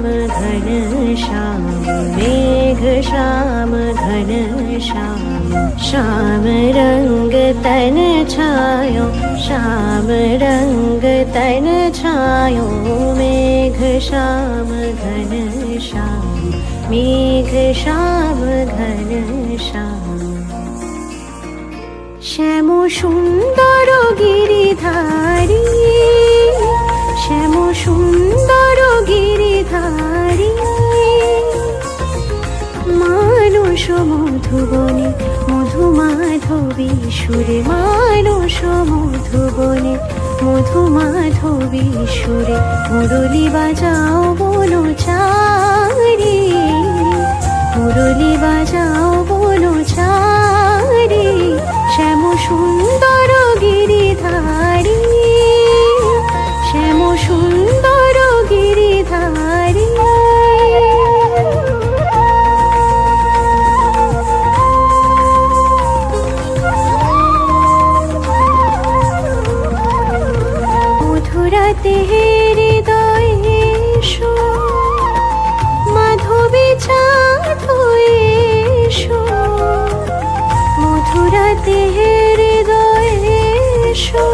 घन श्याम मेघ श्याम घन श्याम श्याम रंग तन छायो श्याम रंग तन छायो मेघ श्याम घन श्याम मेघ श्याम घन श्याम श्याम सुंदर गिरिधारी श्याम सुंदर गिरिधारी मानुष मधुबने मधुमाधवी सुरे मानुष मधुबने मधुमाधवी सुरे मुरली बाजाओ बोलो चारी मुरली बाजाओ बोलो चारी श्याम सुंदर गिरिधारी श्याम सुंदर गिरिधारी মধুরাতে হৃদয়ে এসো মাধবী চাঁদ হয়ে এসো মধুরাতে হৃদয়ে এসো